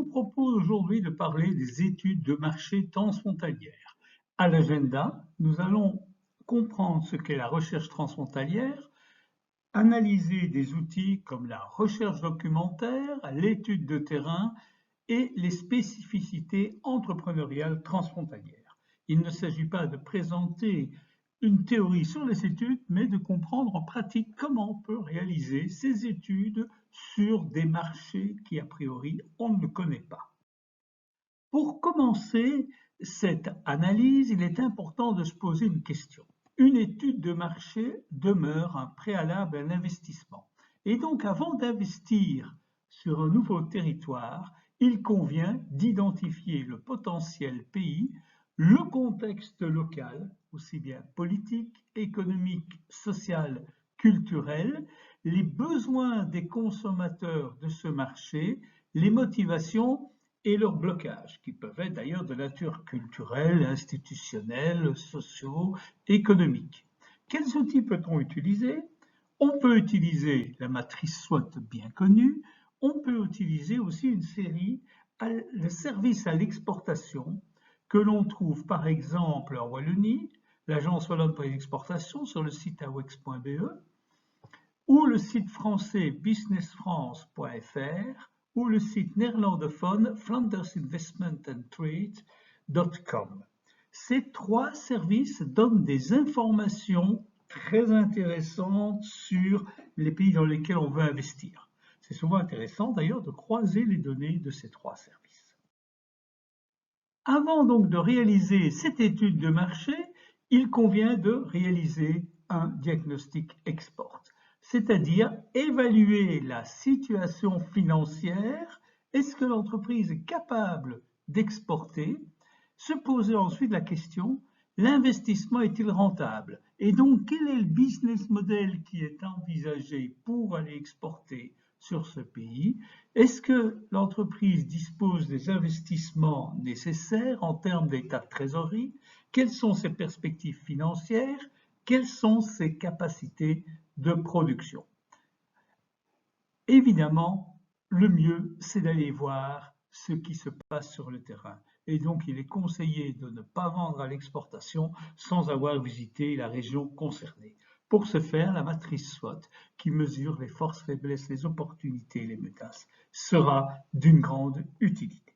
propose aujourd'hui de parler des études de marché transfrontalières. À l'agenda, nous allons comprendre ce qu'est la recherche transfrontalière, analyser des outils comme la recherche documentaire, l'étude de terrain et les spécificités entrepreneuriales transfrontalières. Il ne s'agit pas de présenter une théorie sur les études, mais de comprendre en pratique comment on peut réaliser ces études sur des marchés qui, a priori, on ne connaît pas. Pour commencer cette analyse, il est important de se poser une question. Une étude de marché demeure un préalable à l'investissement. Et donc, avant d'investir sur un nouveau territoire, il convient d'identifier le potentiel pays, le contexte local, aussi bien politique, économique, social, culturel, les besoins des consommateurs de ce marché, les motivations et leurs blocages, qui peuvent être d'ailleurs de nature culturelle, institutionnelle, sociaux, économique. Quels outils peut-on utiliser? On peut utiliser la matrice SWOT bien connue, on peut utiliser aussi une série de services à l'exportation que l'on trouve par exemple en Wallonie, l'Agence Wallonne pour les exportations sur le site awex.be ou le site français businessfrance.fr ou le site néerlandophone flandersinvestmentandtrade.com. Ces trois services donnent des informations très intéressantes sur les pays dans lesquels on veut investir. C'est souvent intéressant d'ailleurs de croiser les données de ces trois services. Avant donc de réaliser cette étude de marché, il convient de réaliser un diagnostic export, c'est-à-dire évaluer la situation financière. Est-ce que l'entreprise est capable d'exporter? Se poser ensuite la question, l'investissement est-il rentable? Et donc, quel est le business model qui est envisagé pour aller exporter sur ce pays? Est-ce que l'entreprise dispose des investissements nécessaires en termes d'état de trésorerie? Quelles sont ses perspectives financières? Quelles sont ses capacités de production? Évidemment, le mieux, c'est d'aller voir ce qui se passe sur le terrain. Et donc, il est conseillé de ne pas vendre à l'exportation sans avoir visité la région concernée. Pour ce faire, la matrice SWOT, qui mesure les forces, faiblesses, les opportunités et les menaces, sera d'une grande utilité.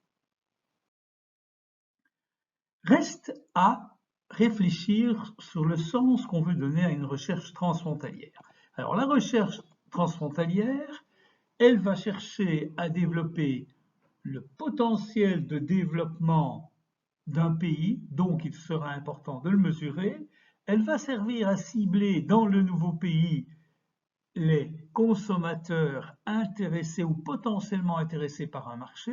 Reste à réfléchir sur le sens qu'on veut donner à une recherche transfrontalière. Alors, la recherche transfrontalière, elle va chercher à développer le potentiel de développement d'un pays, donc il sera important de le mesurer. Elle va servir à cibler dans le nouveau pays les consommateurs intéressés ou potentiellement intéressés par un marché.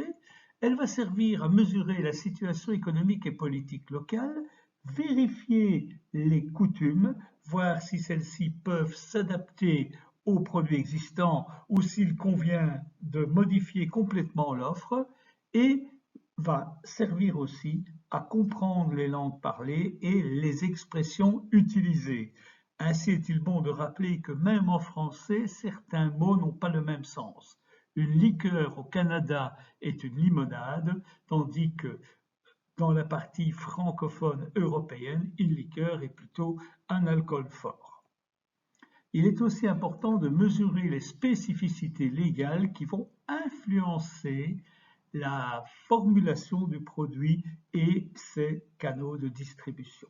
Elle va servir à mesurer la situation économique et politique locale, vérifier les coutumes, voir si celles-ci peuvent s'adapter aux produits existants ou s'il convient de modifier complètement l'offre, et va servir aussi à comprendre les langues parlées et les expressions utilisées. Ainsi est-il bon de rappeler que même en français, certains mots n'ont pas le même sens. Une liqueur au Canada est une limonade, tandis que dans la partie francophone européenne, une liqueur est plutôt un alcool fort. Il est aussi important de mesurer les spécificités légales qui vont influencer la formulation du produit et ses canaux de distribution.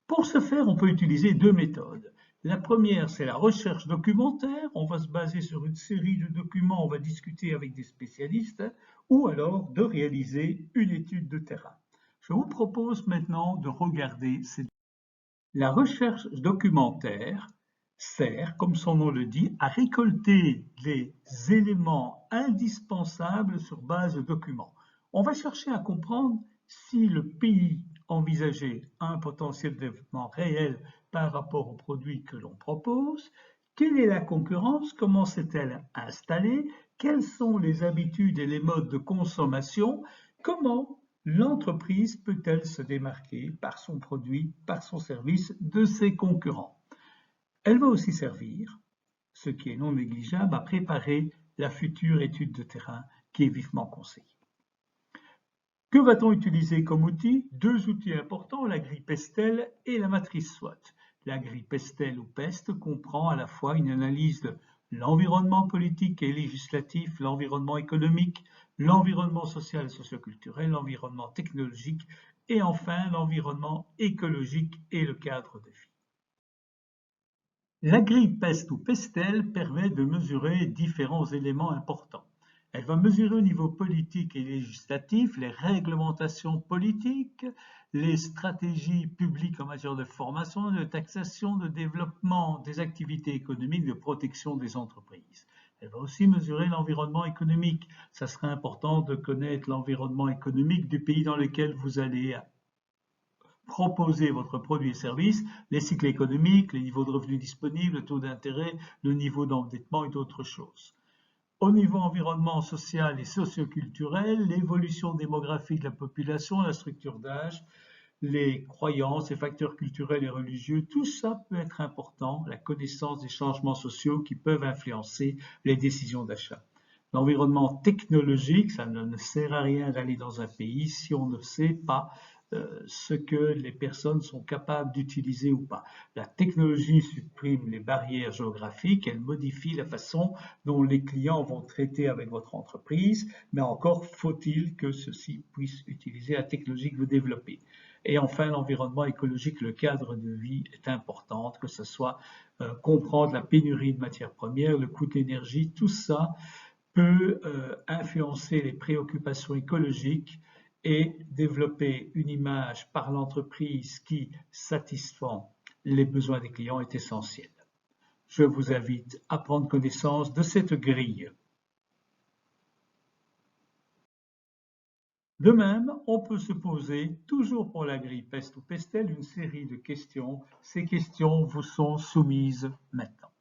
Pour ce faire, on peut utiliser deux méthodes. La première, c'est la recherche documentaire. On va se baser sur une série de documents, on va discuter avec des spécialistes, ou alors de réaliser une étude de terrain. Je vous propose maintenant de regarder ces deux. La recherche documentaire sert, comme son nom le dit, à récolter les éléments indispensables sur base de documents. On va chercher à comprendre si le pays envisagé a un potentiel de développement réel par rapport aux produits que l'on propose, quelle est la concurrence, comment s'est-elle installée, quelles sont les habitudes et les modes de consommation, comment l'entreprise peut-elle se démarquer par son produit, par son service de ses concurrents. Elle va aussi servir, ce qui est non négligeable, à préparer la future étude de terrain qui est vivement conseillé. Que va-t-on utiliser comme outil? Deux outils importants, la grille Pestel et la matrice SWOT. La grille Pestel ou PEST comprend à la fois une analyse de l'environnement politique et législatif, l'environnement économique, l'environnement social et socioculturel, l'environnement technologique et enfin l'environnement écologique et le cadre de vie. La grille PEST ou PESTEL permet de mesurer différents éléments importants. Elle va mesurer au niveau politique et législatif les réglementations politiques, les stratégies publiques en matière de formation, de taxation, de développement des activités économiques, de protection des entreprises. Elle va aussi mesurer l'environnement économique. Ça serait important de connaître l'environnement économique du pays dans lequel vous allez proposer votre produit et service, les cycles économiques, les niveaux de revenus disponibles, le taux d'intérêt, le niveau d'endettement et d'autres choses. Au niveau environnement social et socioculturel, l'évolution démographique de la population, la structure d'âge, les croyances, les facteurs culturels et religieux, tout ça peut être important, la connaissance des changements sociaux qui peuvent influencer les décisions d'achat. L'environnement technologique, ça ne sert à rien d'aller dans un pays si on ne sait pas ce que les personnes sont capables d'utiliser ou pas. La technologie supprime les barrières géographiques, elle modifie la façon dont les clients vont traiter avec votre entreprise, mais encore faut-il que ceux-ci puissent utiliser la technologie que vous développez. Et enfin, l'environnement écologique, le cadre de vie est important, que ce soit comprendre la pénurie de matières premières, le coût de l'énergie, tout ça peut influencer les préoccupations écologiques et développer une image par l'entreprise qui satisfait les besoins des clients est essentiel. Je vous invite à prendre connaissance de cette grille. De même, on peut se poser, toujours pour la grille PEST ou PESTEL, une série de questions. Ces questions vous sont soumises maintenant.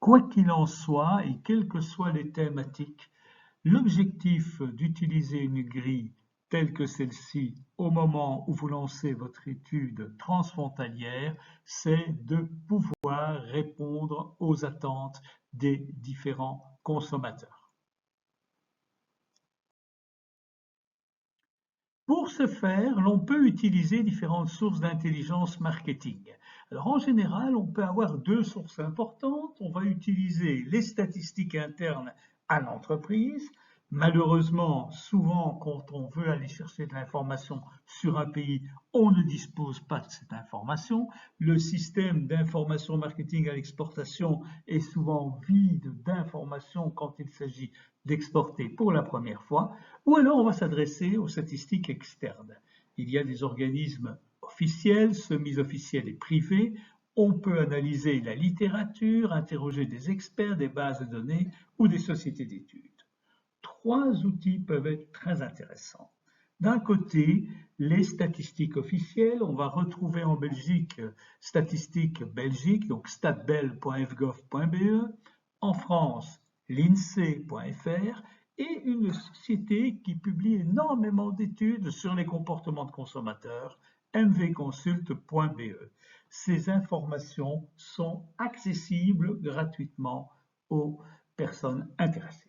Quoi qu'il en soit, et quelles que soient les thématiques, l'objectif d'utiliser une grille telle que celle-ci au moment où vous lancez votre étude transfrontalière, c'est de pouvoir répondre aux attentes des différents consommateurs. Pour ce faire, l'on peut utiliser différentes sources d'intelligence marketing. Alors en général, on peut avoir deux sources importantes. On va utiliser les statistiques internes à l'entreprise. Malheureusement, souvent, quand on veut aller chercher de l'information sur un pays, on ne dispose pas de cette information. Le système d'information marketing à l'exportation est souvent vide d'informations quand il s'agit d'exporter pour la première fois. Ou alors, on va s'adresser aux statistiques externes. Il y a des organismes officiels, semi-officiels et privés. On peut analyser la littérature, interroger des experts, des bases de données ou des sociétés d'études. Trois outils peuvent être très intéressants. D'un côté, les statistiques officielles. On va retrouver en Belgique Statistiques Belgique, donc statbel.fgov.be. En France, l'INSEE.fr et une société qui publie énormément d'études sur les comportements de consommateurs, mvconsult.be. Ces informations sont accessibles gratuitement aux personnes intéressées.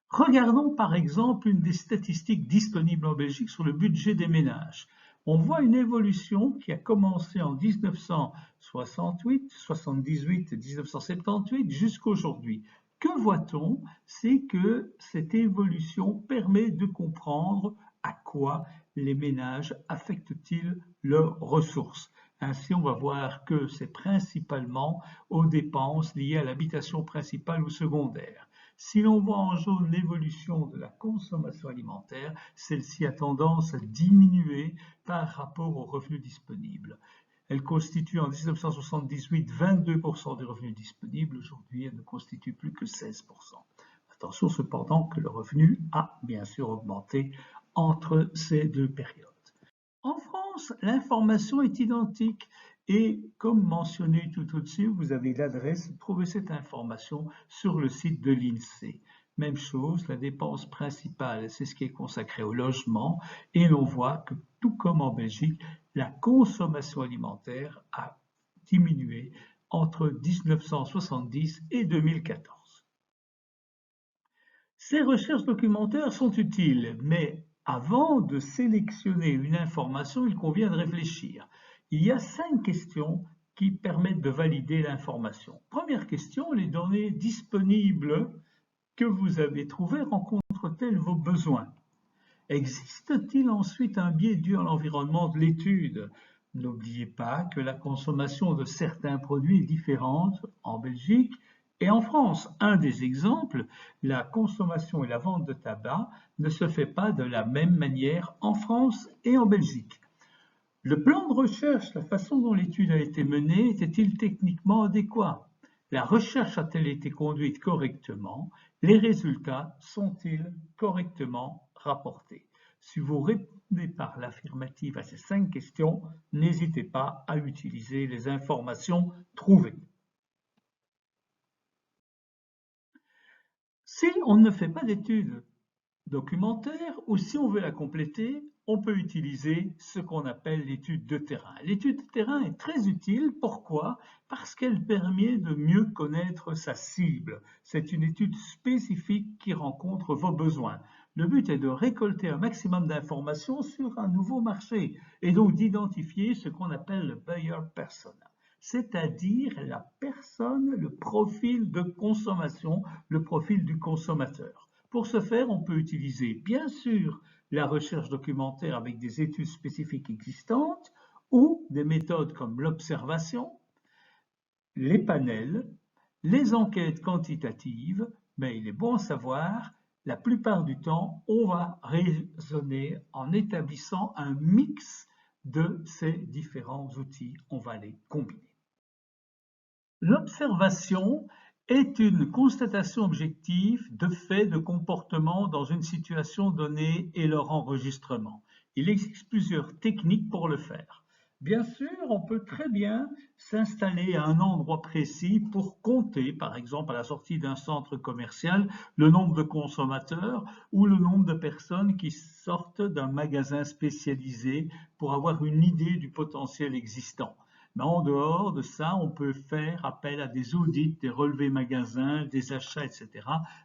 Regardons par exemple une des statistiques disponibles en Belgique sur le budget des ménages. On voit une évolution qui a commencé en 1968, 78, 1978 jusqu'à aujourd'hui. Que voit-on? C'est que cette évolution permet de comprendre à quoi les ménages affectent-ils leurs ressources. Ainsi, on va voir que c'est principalement aux dépenses liées à l'habitation principale ou secondaire. Si l'on voit en jaune l'évolution de la consommation alimentaire, celle-ci a tendance à diminuer par rapport aux revenus disponibles. Elle constitue en 1978 22% des revenus disponibles. Aujourd'hui, elle ne constitue plus que 16%. Attention cependant que le revenu a bien sûr augmenté entre ces deux périodes. En France, l'information est identique. Et comme mentionné tout au-dessus, vous avez l'adresse, trouvez cette information sur le site de l'INSEE. Même chose, la dépense principale, c'est ce qui est consacré au logement, et l'on voit que tout comme en Belgique, la consommation alimentaire a diminué entre 1970 et 2014. Ces recherches documentaires sont utiles, mais avant de sélectionner une information, il convient de réfléchir. Il y a 5 questions qui permettent de valider l'information. Première question, les données disponibles que vous avez trouvées rencontrent-elles vos besoins? Existe-t-il ensuite un biais dû à l'environnement de l'étude? N'oubliez pas que la consommation de certains produits est différente en Belgique et en France. Un des exemples, la consommation et la vente de tabac ne se fait pas de la même manière en France et en Belgique. Le plan de recherche, la façon dont l'étude a été menée, était-il techniquement adéquat? La recherche a-t-elle été conduite correctement? Les résultats sont-ils correctement rapportés? Si vous répondez par l'affirmative à ces 5 questions, n'hésitez pas à utiliser les informations trouvées. Si on ne fait pas d'études documentaire ou si on veut la compléter, on peut utiliser ce qu'on appelle l'étude de terrain. L'étude de terrain est très utile. Pourquoi? Parce qu'elle permet de mieux connaître sa cible. C'est une étude spécifique qui rencontre vos besoins. Le but est de récolter un maximum d'informations sur un nouveau marché et donc d'identifier ce qu'on appelle le buyer persona, c'est-à-dire la personne, le profil de consommation, le profil du consommateur. Pour ce faire, on peut utiliser bien sûr la recherche documentaire avec des études spécifiques existantes ou des méthodes comme l'observation, les panels, les enquêtes quantitatives, mais il est bon à savoir, la plupart du temps, on va raisonner en établissant un mix de ces différents outils, on va les combiner. L'observation est une constatation objective de faits de comportement dans une situation donnée et leur enregistrement. Il existe plusieurs techniques pour le faire. Bien sûr, on peut très bien s'installer à un endroit précis pour compter, par exemple à la sortie d'un centre commercial, le nombre de consommateurs ou le nombre de personnes qui sortent d'un magasin spécialisé pour avoir une idée du potentiel existant. Mais en dehors de ça, on peut faire appel à des audits, des relevés magasins, des achats, etc.,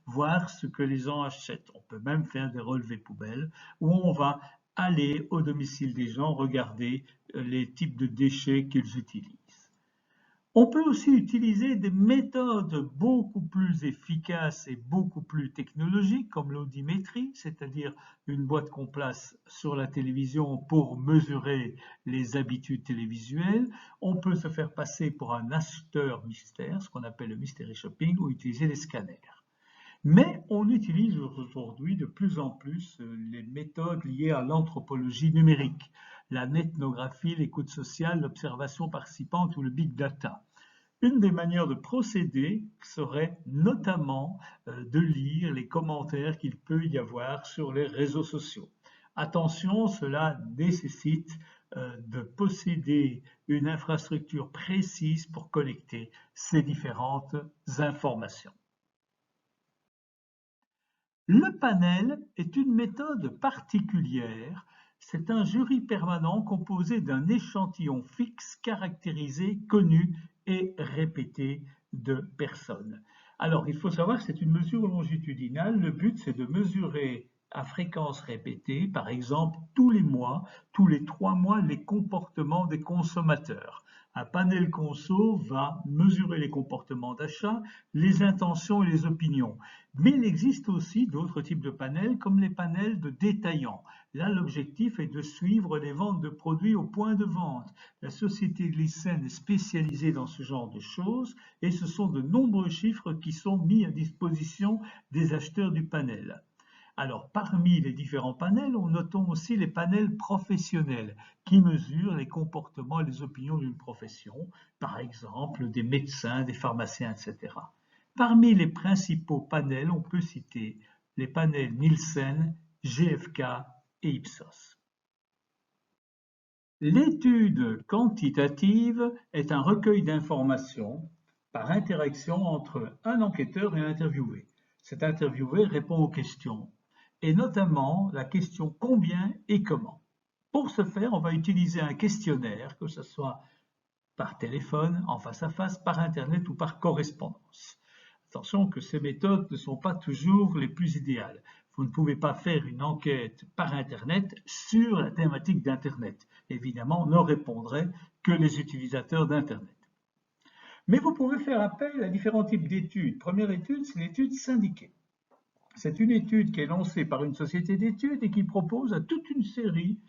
voir ce que les gens achètent. On peut même faire des relevés poubelles où on va aller au domicile des gens, regarder les types de déchets qu'ils utilisent. On peut aussi utiliser des méthodes beaucoup plus efficaces et beaucoup plus technologiques comme l'audimétrie, c'est-à-dire une boîte qu'on place sur la télévision pour mesurer les habitudes télévisuelles. On peut se faire passer pour un acheteur mystère, ce qu'on appelle le mystery shopping, ou utiliser les scanners. Mais on utilise aujourd'hui de plus en plus les méthodes liées à l'anthropologie numérique, la netnographie, l'écoute sociale, l'observation participante ou le big data. Une des manières de procéder serait notamment de lire les commentaires qu'il peut y avoir sur les réseaux sociaux. Attention, cela nécessite de posséder une infrastructure précise pour collecter ces différentes informations. Le panel est une méthode particulière. C'est un jury permanent composé d'un échantillon fixe, caractérisé, connu et répété de personnes. Alors, il faut savoir que c'est une mesure longitudinale. Le but, c'est de mesurer à fréquence répétée, par exemple tous les mois, tous les 3 mois, les comportements des consommateurs. Un panel conso va mesurer les comportements d'achat, les intentions et les opinions. Mais il existe aussi d'autres types de panels, comme les panels de détaillants. Là, l'objectif est de suivre les ventes de produits au point de vente. La société Glycène est spécialisée dans ce genre de choses et ce sont de nombreux chiffres qui sont mis à disposition des acheteurs du panel. Alors, parmi les différents panels, notons aussi les panels professionnels qui mesurent les comportements et les opinions d'une profession, par exemple des médecins, des pharmaciens, etc. Parmi les principaux panels, on peut citer les panels Nielsen, GfK et Ipsos. L'étude quantitative est un recueil d'informations par interaction entre un enquêteur et un interviewé. Cet interviewé répond aux questions, et notamment la question combien et comment. Pour ce faire, on va utiliser un questionnaire, que ce soit par téléphone, en face à face, par Internet ou par correspondance. Attention que ces méthodes ne sont pas toujours les plus idéales. Vous ne pouvez pas faire une enquête par Internet sur la thématique d'Internet. Évidemment, on ne répondrait que les utilisateurs d'Internet. Mais vous pouvez faire appel à différents types d'études. Première étude, c'est l'étude syndiquée. C'est une étude qui est lancée par une société d'études et qui propose à toute une série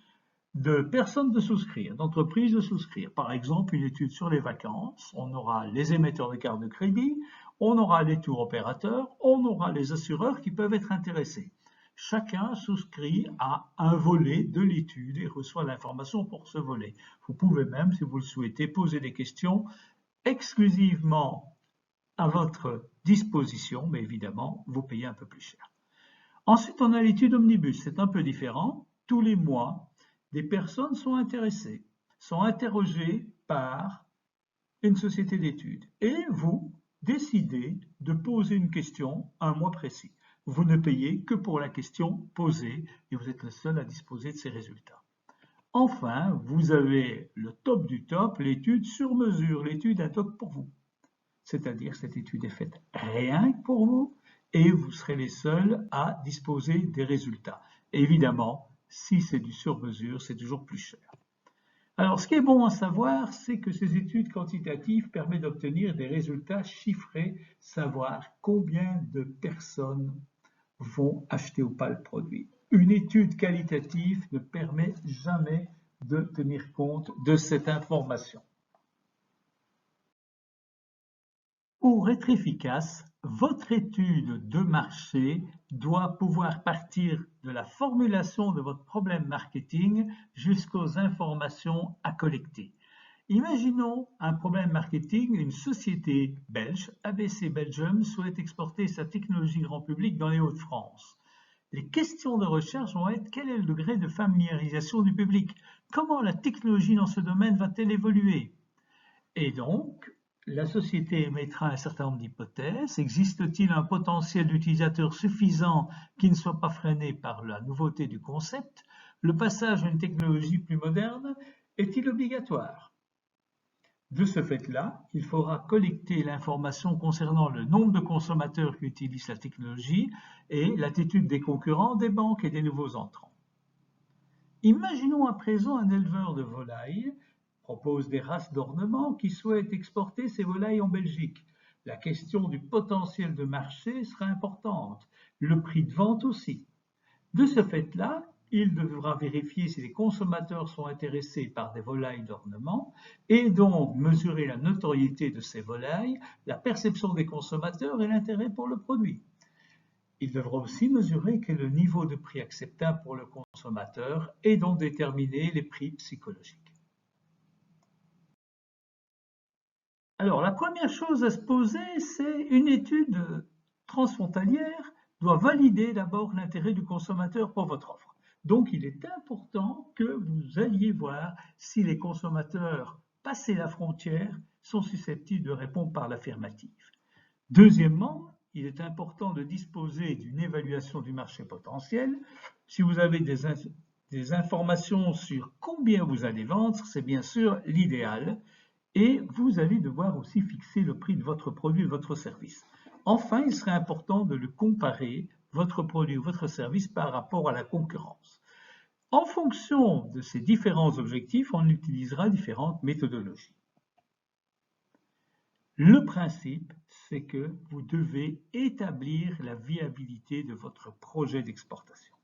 de personnes de souscrire, d'entreprises de souscrire. Par exemple, une étude sur les vacances, on aura les émetteurs de cartes de crédit, on aura les tours opérateurs, on aura les assureurs qui peuvent être intéressés. Chacun souscrit à un volet de l'étude et reçoit l'information pour ce volet. Vous pouvez même, si vous le souhaitez, poser des questions exclusivement à votre disposition, mais évidemment, vous payez un peu plus cher. Ensuite, on a l'étude omnibus, c'est un peu différent. Tous les mois, des personnes sont intéressées, sont interrogées par une société d'études. Et vous décidez de poser une question un mois précis. Vous ne payez que pour la question posée et vous êtes le seul à disposer de ces résultats. Enfin, vous avez le top du top, l'étude sur mesure, l'étude ad hoc pour vous. C'est-à-dire que cette étude est faite rien que pour vous et vous serez les seuls à disposer des résultats. Évidemment, si c'est du sur-mesure, c'est toujours plus cher. Alors, ce qui est bon à savoir, c'est que ces études quantitatives permettent d'obtenir des résultats chiffrés, savoir combien de personnes vont acheter ou pas le produit. Une étude qualitative ne permet jamais de tenir compte de cette information. Pour être efficace, votre étude de marché doit pouvoir partir de la formulation de votre problème marketing jusqu'aux informations à collecter. Imaginons un problème marketing, une société belge, ABC Belgium, souhaite exporter sa technologie grand public dans les Hauts-de-France. Les questions de recherche vont être: quel est le degré de familiarisation du public? Comment la technologie dans ce domaine va-t-elle évoluer? Et donc, la société émettra un certain nombre d'hypothèses. Existe-t-il un potentiel d'utilisateur suffisant qui ne soit pas freiné par la nouveauté du concept? Le passage à une technologie plus moderne est-il obligatoire? De ce fait-là, il faudra collecter l'information concernant le nombre de consommateurs qui utilisent la technologie et l'attitude des concurrents, des banques et des nouveaux entrants. Imaginons à présent un éleveur de volailles propose des races d'ornement qui souhaite exporter ses volailles en Belgique. La question du potentiel de marché sera importante, le prix de vente aussi. De ce fait-là, il devra vérifier si les consommateurs sont intéressés par des volailles d'ornement et donc mesurer la notoriété de ces volailles, la perception des consommateurs et l'intérêt pour le produit. Il devra aussi mesurer quel est le niveau de prix acceptable pour le consommateur et donc déterminer les prix psychologiques. Alors, la première chose à se poser, c'est une étude transfrontalière doit valider d'abord l'intérêt du consommateur pour votre offre. Donc, il est important que vous alliez voir si les consommateurs, passés la frontière, sont susceptibles de répondre par l'affirmative. Deuxièmement, il est important de disposer d'une évaluation du marché potentiel. Si vous avez des informations sur combien vous allez vendre, c'est bien sûr l'idéal. Et vous allez devoir aussi fixer le prix de votre produit ou de votre service. Enfin, il serait important de le comparer, votre produit ou votre service, par rapport à la concurrence. En fonction de ces différents objectifs, on utilisera différentes méthodologies. Le principe, c'est que vous devez établir la viabilité de votre projet d'exportation.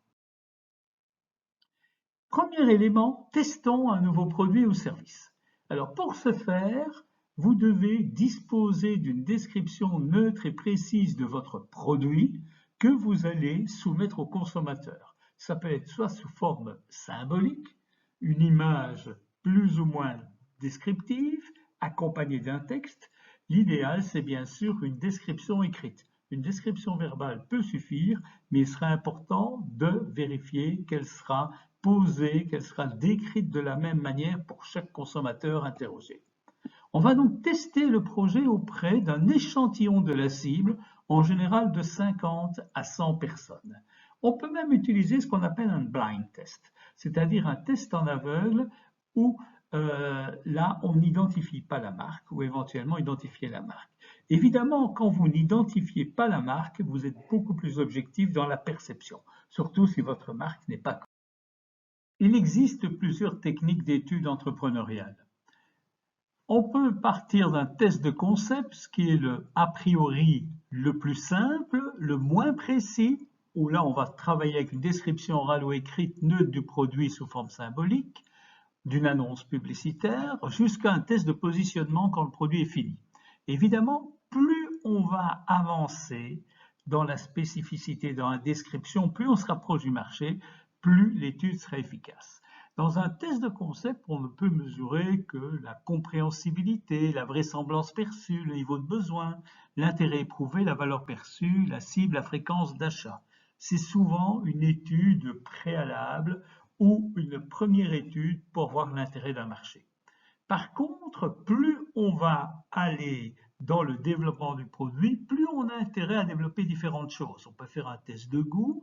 Premier élément, testons un nouveau produit ou service. Alors pour ce faire, vous devez disposer d'une description neutre et précise de votre produit que vous allez soumettre au consommateur. Ça peut être soit sous forme symbolique, une image plus ou moins descriptive, accompagnée d'un texte. L'idéal, c'est bien sûr une description écrite. Une description verbale peut suffire, mais il sera important de vérifier qu'elle sera posée, qu'elle sera décrite de la même manière pour chaque consommateur interrogé. On va donc tester le projet auprès d'un échantillon de la cible, en général de 50 à 100 personnes. On peut même utiliser ce qu'on appelle un blind test, c'est-à-dire un test en aveugle où là, on n'identifie pas la marque ou éventuellement identifier la marque. Évidemment, quand vous n'identifiez pas la marque, vous êtes beaucoup plus objectif dans la perception, surtout si votre marque n'est pas connue. Il existe plusieurs techniques d'études entrepreneuriales. On peut partir d'un test de concept, ce qui est a priori le plus simple, le moins précis, où là on va travailler avec une description orale ou écrite neutre du produit sous forme symbolique, d'une annonce publicitaire, jusqu'à un test de positionnement quand le produit est fini. Évidemment, plus on va avancer dans la spécificité, dans la description, plus on se rapproche du marché, plus l'étude sera efficace. Dans un test de concept, on ne peut mesurer que la compréhensibilité, la vraisemblance perçue, le niveau de besoin, l'intérêt éprouvé, la valeur perçue, la cible, la fréquence d'achat. C'est souvent une étude préalable ou une première étude pour voir l'intérêt d'un marché. Par contre, plus on va aller dans le développement du produit, plus on a intérêt à développer différentes choses. On peut faire un test de goût,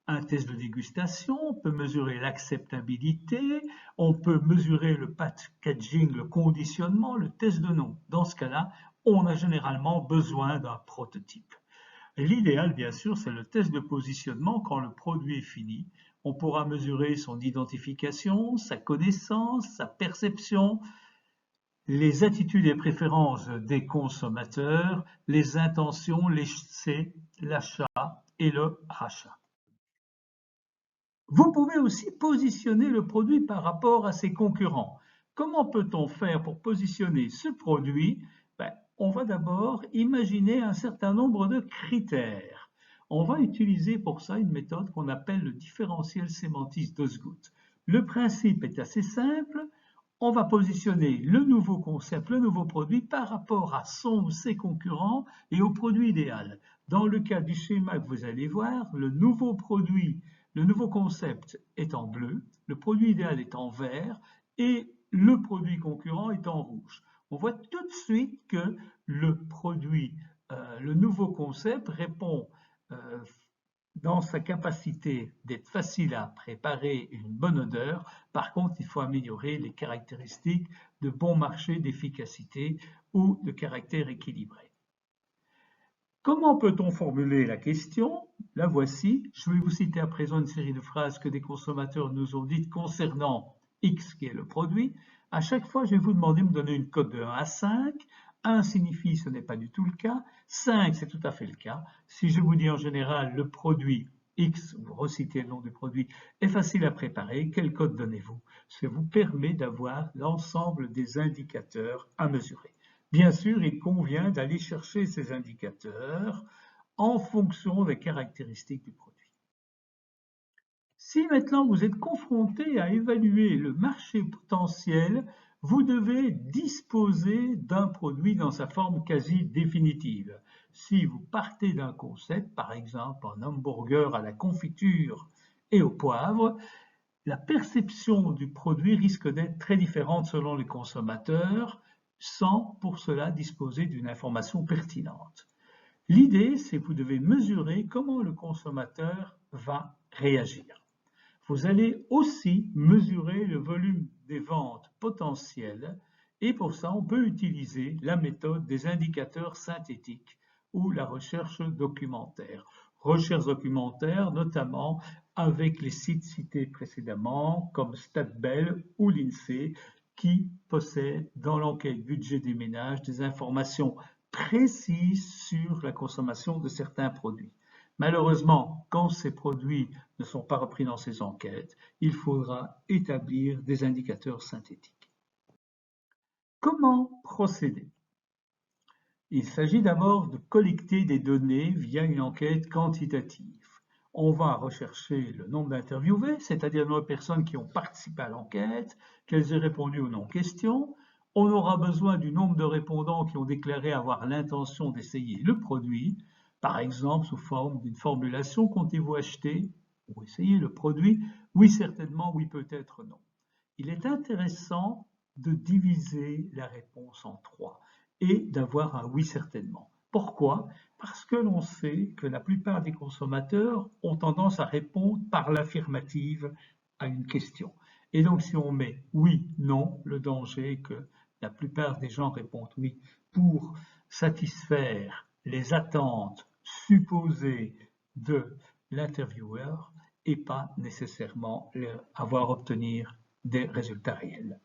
un test de dégustation, on peut mesurer l'acceptabilité, on peut mesurer le packaging, le conditionnement, le test de nom. Dans ce cas-là, on a généralement besoin d'un prototype. L'idéal, bien sûr, c'est le test de positionnement quand le produit est fini. On pourra mesurer son identification, sa connaissance, sa perception, les attitudes et préférences des consommateurs, les intentions, l'achat et le rachat. Vous pouvez aussi positionner le produit par rapport à ses concurrents. Comment peut-on faire pour positionner ce produit? On va d'abord imaginer un certain nombre de critères. On va utiliser pour ça une méthode qu'on appelle le différentiel sémantique d'Osgood. Le principe est assez simple. On va positionner le nouveau concept, le nouveau produit par rapport à son ou ses concurrents et au produit idéal. Dans le cas du schéma que vous allez voir, le nouveau concept est en bleu, le produit idéal est en vert et le produit concurrent est en rouge. On voit tout de suite que le nouveau concept répond dans sa capacité d'être facile à préparer une bonne odeur. Par contre, il faut améliorer les caractéristiques de bon marché, d'efficacité ou de caractère équilibré. Comment peut-on formuler la question? La voici. Je vais vous citer à présent une série de phrases que des consommateurs nous ont dites concernant X qui est le produit. À chaque fois, je vais vous demander de me donner une cote de 1 à 5. 1 signifie ce n'est pas du tout le cas. 5, c'est tout à fait le cas. Si je vous dis en général le produit X, vous recitez le nom du produit, est facile à préparer, quelle cote donnez-vous? Ça vous permet d'avoir l'ensemble des indicateurs à mesurer. Bien sûr, il convient d'aller chercher ces indicateurs en fonction des caractéristiques du produit. Si maintenant vous êtes confronté à évaluer le marché potentiel, vous devez disposer d'un produit dans sa forme quasi définitive. Si vous partez d'un concept, par exemple un hamburger à la confiture et au poivre, la perception du produit risque d'être très différente selon les consommateurs, sans pour cela disposer d'une information pertinente. L'idée, c'est que vous devez mesurer comment le consommateur va réagir. Vous allez aussi mesurer le volume des ventes potentielles et pour ça, on peut utiliser la méthode des indicateurs synthétiques ou la recherche documentaire. Recherche documentaire, notamment avec les sites cités précédemment, comme StatBell ou l'INSEE, qui possèdent dans l'enquête budget des ménages des informations précises sur la consommation de certains produits. Malheureusement, quand ces produits ne sont pas repris dans ces enquêtes, il faudra établir des indicateurs synthétiques. Comment procéder? Il s'agit d'abord de collecter des données via une enquête quantitative. On va rechercher le nombre d'interviewés, c'est-à-dire le nombre de personnes qui ont participé à l'enquête, qu'elles aient répondu aux non-questions. On aura besoin du nombre de répondants qui ont déclaré avoir l'intention d'essayer le produit, par exemple sous forme d'une formulation: comptez-vous acheter ou essayer le produit? Oui, certainement, oui, peut-être, non. Il est intéressant de diviser la réponse en 3 et d'avoir un oui certainement. Pourquoi? Parce que l'on sait que la plupart des consommateurs ont tendance à répondre par l'affirmative à une question. Et donc, si on met oui, non, le danger est que la plupart des gens répondent oui pour satisfaire les attentes supposées de l'intervieweur et pas nécessairement avoir obtenir des résultats réels.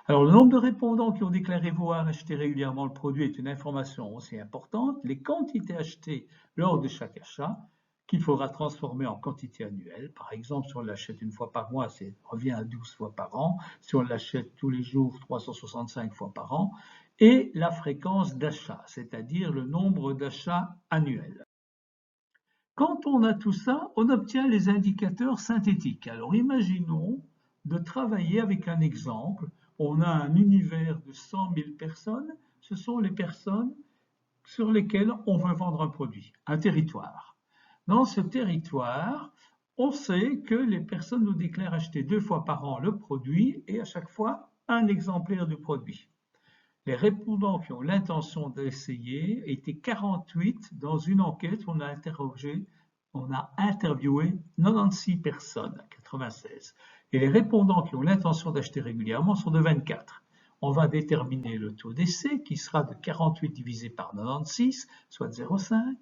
Alors, le nombre de répondants qui ont déclaré vouloir acheter régulièrement le produit est une information aussi importante. Les quantités achetées lors de chaque achat, qu'il faudra transformer en quantité annuelle. Par exemple, si on l'achète une fois par mois, ça revient à 12 fois par an. Si on l'achète tous les jours, 365 fois par an. Et la fréquence d'achat, c'est-à-dire le nombre d'achats annuels. Quand on a tout ça, on obtient les indicateurs synthétiques. Alors imaginons de travailler avec un exemple. On a un univers de 100 000 personnes. Ce sont les personnes sur lesquelles on veut vendre un produit, un territoire. Dans ce territoire, on sait que les personnes nous déclarent acheter 2 fois par an le produit et à chaque fois un exemplaire du produit. Les répondants qui ont l'intention d'essayer étaient 48 dans une enquête où on a interviewé 96 personnes, 96. Et les répondants qui ont l'intention d'acheter régulièrement sont de 24. On va déterminer le taux d'essai qui sera de 48 divisé par 96, soit 0,5.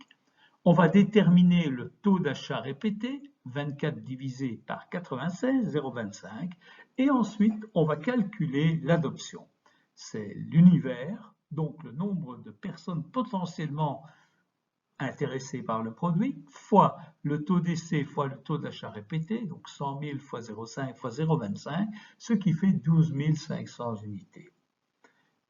On va déterminer le taux d'achat répété, 24 divisé par 96, 0,25. Et ensuite, on va calculer l'adoption. C'est l'univers, donc le nombre de personnes potentiellement intéressées par le produit, fois le taux d'essai fois le taux d'achat répété, donc 100 000 fois 0,5 fois 0,25, ce qui fait 12 500 unités.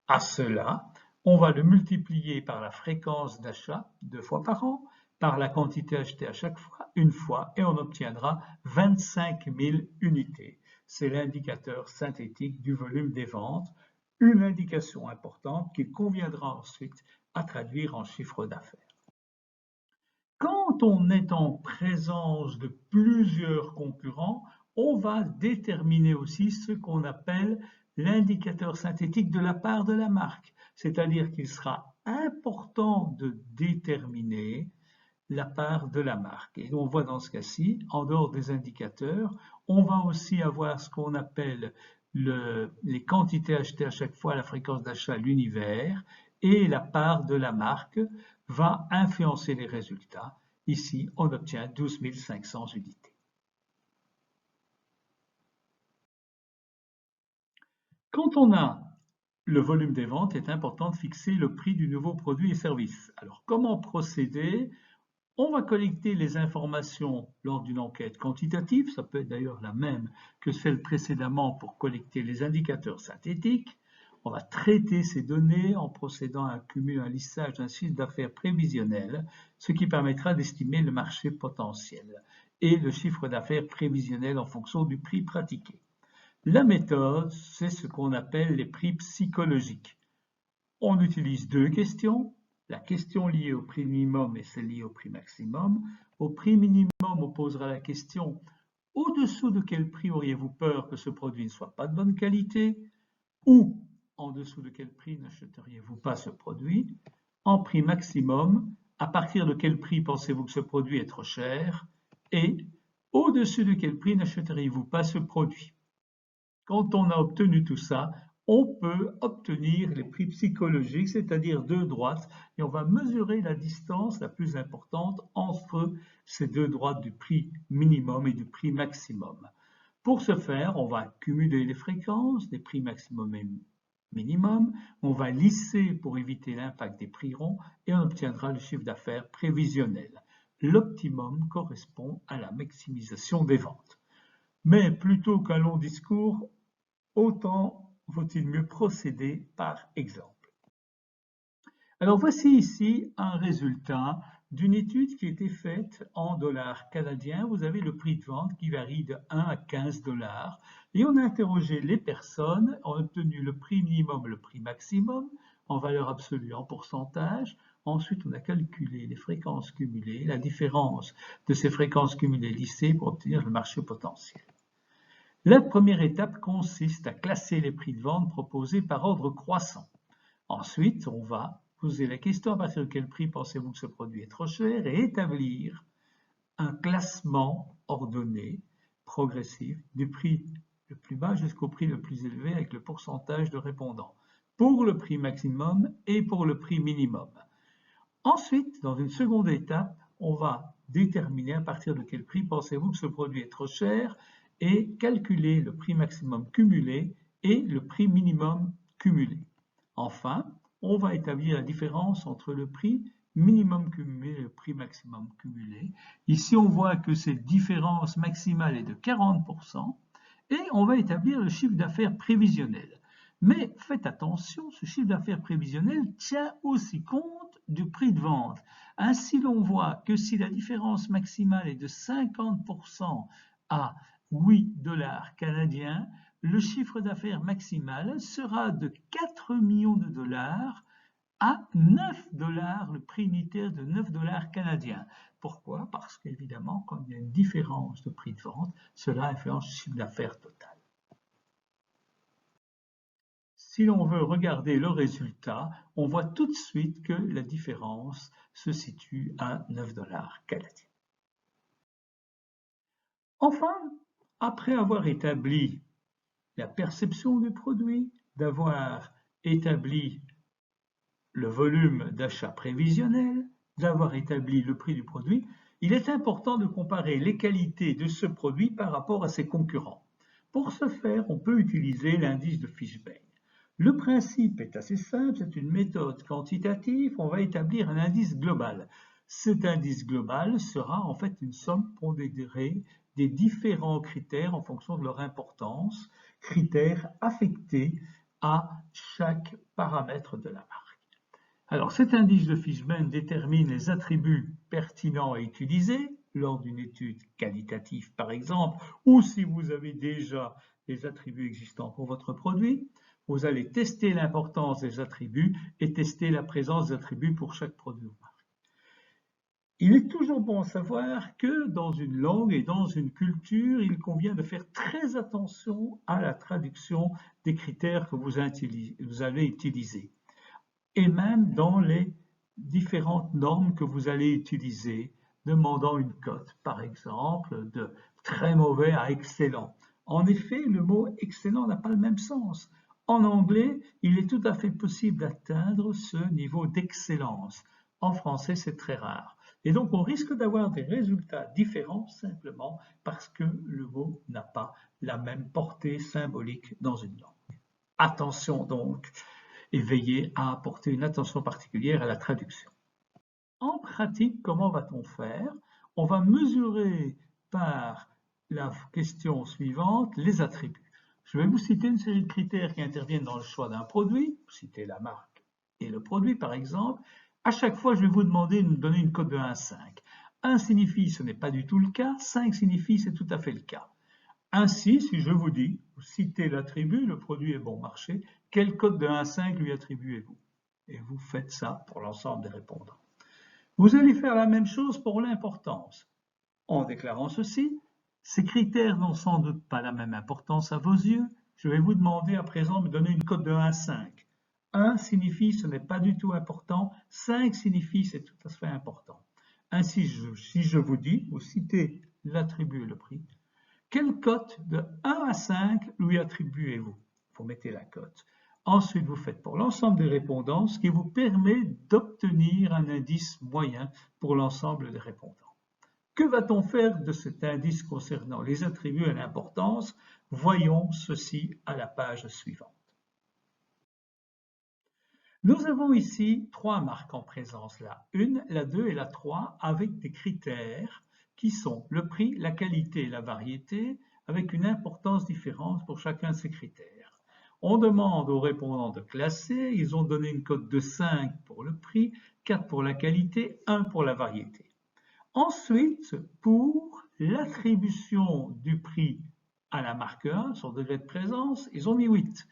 À cela, on va le multiplier par la fréquence d'achat, 2 fois par an, par la quantité achetée à chaque fois, une fois, et on obtiendra 25 000 unités. C'est l'indicateur synthétique du volume des ventes, une indication importante qu'il conviendra ensuite à traduire en chiffre d'affaires. Quand on est en présence de plusieurs concurrents, on va déterminer aussi ce qu'on appelle l'indicateur synthétique de la part de la marque, c'est-à-dire qu'il sera important de déterminer la part de la marque. Et on voit dans ce cas-ci, en dehors des indicateurs, on va aussi avoir ce qu'on appelle les quantités achetées à chaque fois, la fréquence d'achat, l'univers, et la part de la marque va influencer les résultats. Ici, on obtient 12 500 unités. Quand on a le volume des ventes, il est important de fixer le prix du nouveau produit et service. Alors, comment procéder? On va collecter les informations lors d'une enquête quantitative, ça peut être d'ailleurs la même que celle précédemment pour collecter les indicateurs synthétiques. On va traiter ces données en procédant à un cumul, un lissage d'un chiffre d'affaires prévisionnel, ce qui permettra d'estimer le marché potentiel et le chiffre d'affaires prévisionnel en fonction du prix pratiqué. La méthode, c'est ce qu'on appelle les prix psychologiques. On utilise 2 questions. La question liée au prix minimum et celle liée au prix maximum. Au prix minimum, on posera la question « Au-dessous de quel prix auriez-vous peur que ce produit ne soit pas de bonne qualité ?» ou « En dessous de quel prix n'achèteriez-vous pas ce produit ?» En prix maximum, à partir de quel prix pensez-vous que ce produit est trop cher? Et au-dessus de quel prix n'achèteriez-vous pas ce produit? Quand on a obtenu tout ça, on peut obtenir les prix psychologiques, c'est-à-dire 2 droites, et on va mesurer la distance la plus importante entre ces 2 droites du prix minimum et du prix maximum. Pour ce faire, on va cumuler les fréquences des prix maximum et minimum, on va lisser pour éviter l'impact des prix ronds et on obtiendra le chiffre d'affaires prévisionnel. L'optimum correspond à la maximisation des ventes. Mais plutôt qu'un long discours, autant vaut-il mieux procéder par exemple. Alors voici ici un résultat d'une étude qui a été faite en dollars canadiens. Vous avez le prix de vente qui varie de 1 à 15 dollars. Et on a interrogé les personnes, on a obtenu le prix minimum, le prix maximum, en valeur absolue, en pourcentage. Ensuite, on a calculé les fréquences cumulées, la différence de ces fréquences cumulées lissées pour obtenir le marché potentiel. La première étape consiste à classer les prix de vente proposés par ordre croissant. Ensuite, on va poser la question à partir de quel prix pensez-vous que ce produit est trop cher et établir un classement ordonné, progressif, du prix le plus bas jusqu'au prix le plus élevé avec le pourcentage de répondants, pour le prix maximum et pour le prix minimum. Ensuite, dans une seconde étape, on va déterminer à partir de quel prix pensez-vous que ce produit est trop cher et calculer le prix maximum cumulé et le prix minimum cumulé. Enfin, on va établir la différence entre le prix minimum cumulé et le prix maximum cumulé. Ici, on voit que cette différence maximale est de 40% et on va établir le chiffre d'affaires prévisionnel. Mais faites attention, ce chiffre d'affaires prévisionnel tient aussi compte du prix de vente. Ainsi, l'on voit que si la différence maximale est de 50% à 8 $ canadiens, le chiffre d'affaires maximal sera de 4 millions de dollars à 9 $, le prix unitaire de 9 $ canadiens. Pourquoi? Parce qu'évidemment, quand il y a une différence de prix de vente, cela influence le chiffre d'affaires total. Si l'on veut regarder le résultat, on voit tout de suite que la différence se situe à 9 $ canadiens. Enfin, après avoir établi la perception du produit, d'avoir établi le volume d'achat prévisionnel, d'avoir établi le prix du produit, il est important de comparer les qualités de ce produit par rapport à ses concurrents. Pour ce faire, on peut utiliser l'indice de Fishbein. Le principe est assez simple, c'est une méthode quantitative, on va établir un indice global. Cet indice global sera en fait une somme pondérée des différents critères en fonction de leur importance, critères affectés à chaque paramètre de la marque. Alors cet indice de Fishbein détermine les attributs pertinents à utiliser lors d'une étude qualitative par exemple, ou si vous avez déjà les attributs existants pour votre produit, vous allez tester l'importance des attributs et tester la présence d'attributs pour chaque produit ou marque. Il est toujours bon à savoir que dans une langue et dans une culture, il convient de faire très attention à la traduction des critères que vous allez utiliser. Et même dans les différentes normes que vous allez utiliser, demandant une cote, par exemple, de très mauvais à excellent. En effet, le mot excellent n'a pas le même sens. En anglais, il est tout à fait possible d'atteindre ce niveau d'excellence. En français, c'est très rare. Et donc, on risque d'avoir des résultats différents simplement parce que le mot n'a pas la même portée symbolique dans une langue. Attention donc, et veillez à apporter une attention particulière à la traduction. En pratique, comment va-t-on faire? On va mesurer par la question suivante les attributs. Je vais vous citer une série de critères qui interviennent dans le choix d'un produit, vous citez la marque et le produit par exemple. À chaque fois, je vais vous demander de me donner une cote de 1 à 5. 1 signifie ce n'est pas du tout le cas, 5 signifie c'est tout à fait le cas. Ainsi, si je vous dis, vous citez l'attribut, le produit est bon marché, quelle cote de 1 à 5 lui attribuez-vous? Et vous faites ça pour l'ensemble des répondants. Vous allez faire la même chose pour l'importance. En déclarant ceci, ces critères n'ont sans doute pas la même importance à vos yeux. Je vais vous demander à présent de me donner une cote de 1 à 5. 1 signifie ce n'est pas du tout important, 5 signifie c'est tout à fait important. Ainsi, si je vous dis, vous citez l'attribut et le prix, quelle cote de 1 à 5 lui attribuez-vous? Vous mettez la cote. Ensuite, vous faites pour l'ensemble des répondants, ce qui vous permet d'obtenir un indice moyen pour l'ensemble des répondants. Que va-t-on faire de cet indice concernant les attributs et l'importance? Voyons ceci à la page suivante. Nous avons ici 3 marques en présence, la 1, la 2 et la 3, avec des critères qui sont le prix, la qualité et la variété, avec une importance différente pour chacun de ces critères. On demande aux répondants de classer, ils ont donné une cote de 5 pour le prix, 4 pour la qualité, 1 pour la variété. Ensuite, pour l'attribution du prix à la marque 1, son degré de présence, ils ont mis 8.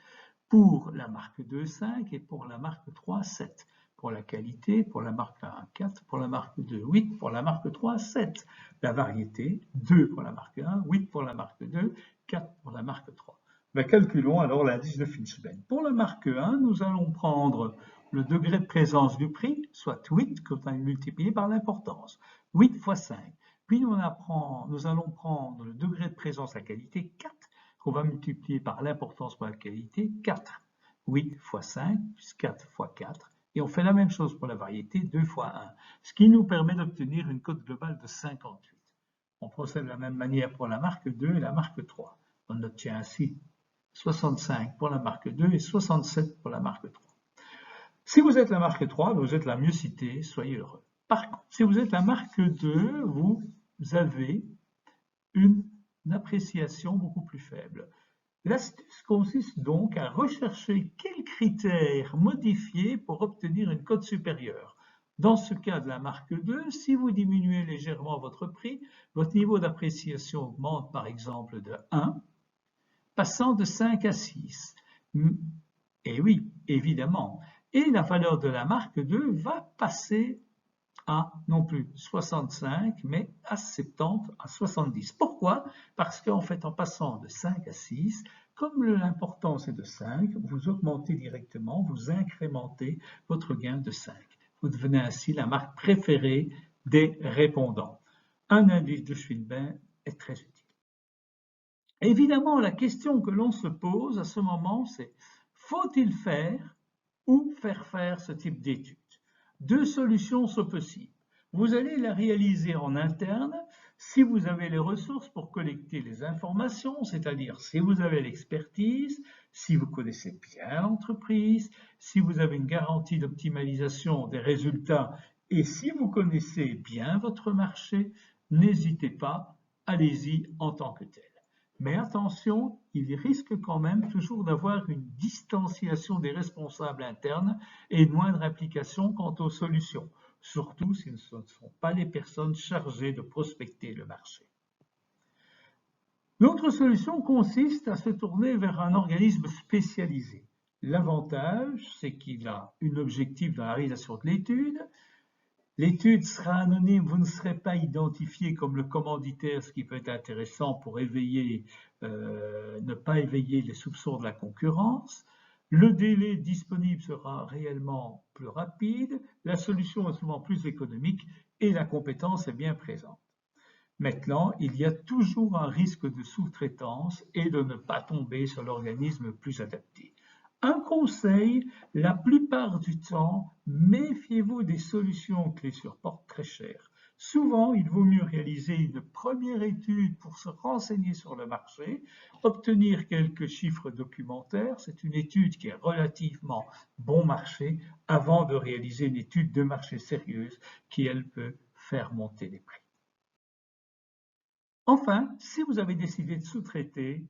Pour la marque 2, 5 et pour la marque 3, 7. Pour la qualité, pour la marque 1, 4, pour la marque 2, 8, pour la marque 3, 7. La variété, 2 pour la marque 1, 8 pour la marque 2, 4 pour la marque 3. Mais calculons alors l'indice de Fishbein. Pour la marque 1, nous allons prendre le degré de présence du prix, soit 8, qu'on a multiplié par l'importance. 8 fois 5. Puis nous allons prendre le degré de présence à qualité, 4, qu'on va multiplier par l'importance pour la qualité, 4. 8 fois 5, plus 4 fois 4. Et on fait la même chose pour la variété, 2 fois 1, ce qui nous permet d'obtenir une cote globale de 58. On procède de la même manière pour la marque 2 et la marque 3. On obtient ainsi 65 pour la marque 2 et 67 pour la marque 3. Si vous êtes la marque 3, vous êtes la mieux citée, soyez heureux. Par contre, si vous êtes la marque 2, vous avez une appréciation beaucoup plus faible. L'astuce consiste donc à rechercher quels critères modifier pour obtenir une cote supérieure. Dans ce cas de la marque 2, si vous diminuez légèrement votre prix, votre niveau d'appréciation augmente par exemple de 1, passant de 5 à 6. Et oui, évidemment. Et la valeur de la marque 2 va passer à non plus 65, mais à 70, à 70. Pourquoi? Parce qu'en fait, en passant de 5 à 6, comme l'importance est de 5, vous augmentez directement, vous incrémentez votre gain de 5. Vous devenez ainsi la marque préférée des répondants. Un indice de Schwinben est très utile. Évidemment, la question que l'on se pose à ce moment, c'est faut-il faire ou faire faire ce type d'étude? Deux solutions sont possibles. Vous allez la réaliser en interne si vous avez les ressources pour collecter les informations, c'est-à-dire si vous avez l'expertise, si vous connaissez bien l'entreprise, si vous avez une garantie d'optimalisation des résultats et si vous connaissez bien votre marché, n'hésitez pas, allez-y en tant que tel. Mais attention, il risque quand même toujours d'avoir une distanciation des responsables internes et une moindre implication quant aux solutions, surtout si ce ne sont pas les personnes chargées de prospecter le marché. L'autre solution consiste à se tourner vers un organisme spécialisé. L'avantage, c'est qu'il a un objectif dans la réalisation de l'étude. L'étude sera anonyme, vous ne serez pas identifié comme le commanditaire, ce qui peut être intéressant pour ne pas éveiller les soupçons de la concurrence. Le délai disponible sera réellement plus rapide, la solution est souvent plus économique et la compétence est bien présente. Maintenant, il y a toujours un risque de sous-traitance et de ne pas tomber sur l'organisme plus adapté. Un conseil, la plupart du temps, méfiez-vous des solutions clés sur porte très chères. Souvent, il vaut mieux réaliser une première étude pour se renseigner sur le marché, obtenir quelques chiffres documentaires, c'est une étude qui est relativement bon marché, avant de réaliser une étude de marché sérieuse qui, elle, peut faire monter les prix. Enfin, si vous avez décidé de sous-traiter,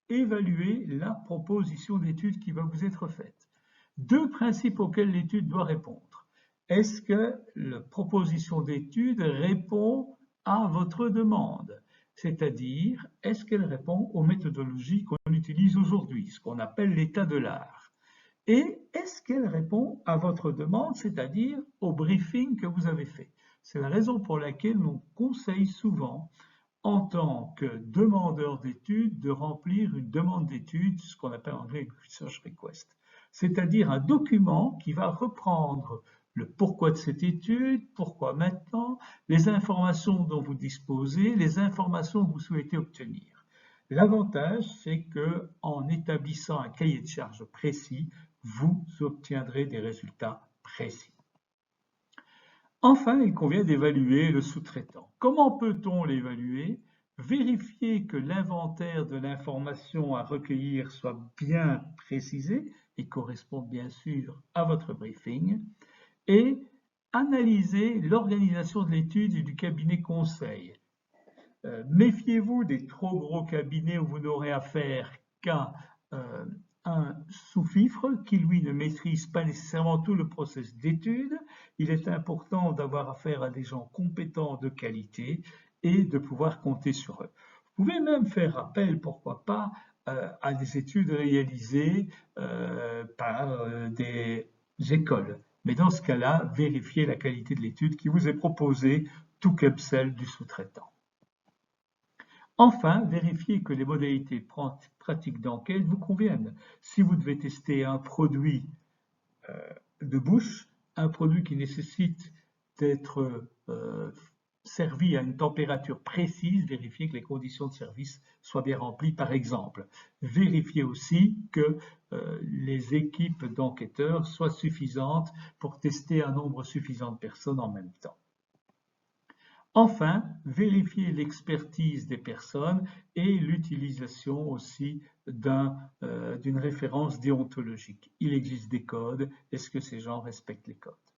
évaluez la proposition d'étude qui va vous être faite. Deux principes auxquels l'étude doit répondre. Est-ce que la proposition d'étude répond à votre demande? C'est-à-dire, est-ce qu'elle répond aux méthodologies qu'on utilise aujourd'hui, ce qu'on appelle l'état de l'art? Et est-ce qu'elle répond à votre demande, c'est-à-dire au briefing que vous avez fait? C'est la raison pour laquelle on conseille souvent en tant que demandeur d'études, de remplir une demande d'études, ce qu'on appelle en anglais une research request, c'est-à-dire un document qui va reprendre le pourquoi de cette étude, pourquoi maintenant, les informations dont vous disposez, les informations que vous souhaitez obtenir. L'avantage, c'est que en établissant un cahier de charges précis, vous obtiendrez des résultats précis. Enfin, il convient d'évaluer le sous-traitant. Comment peut-on l'évaluer? Vérifier que l'inventaire de l'information à recueillir soit bien précisé et corresponde bien sûr à votre briefing, et analyser l'organisation de l'étude et du cabinet conseil. Méfiez-vous des trop gros cabinets où vous n'aurez affaire qu'à un sous-fifre qui, lui, ne maîtrise pas nécessairement tout le processus d'étude. Il est important d'avoir affaire à des gens compétents de qualité et de pouvoir compter sur eux. Vous pouvez même faire appel, pourquoi pas, à des études réalisées par des écoles. Mais dans ce cas-là, vérifiez la qualité de l'étude qui vous est proposée, tout comme celle du sous-traitant. Enfin, vérifiez que les modalités pratiques d'enquête vous conviennent. Si vous devez tester un produit de bouche, un produit qui nécessite d'être servi à une température précise, vérifier que les conditions de service soient bien remplies par exemple. Vérifier aussi que les équipes d'enquêteurs soient suffisantes pour tester un nombre suffisant de personnes en même temps. Enfin, vérifier l'expertise des personnes et l'utilisation aussi d'une référence déontologique. Il existe des codes, est-ce que ces gens respectent les codes?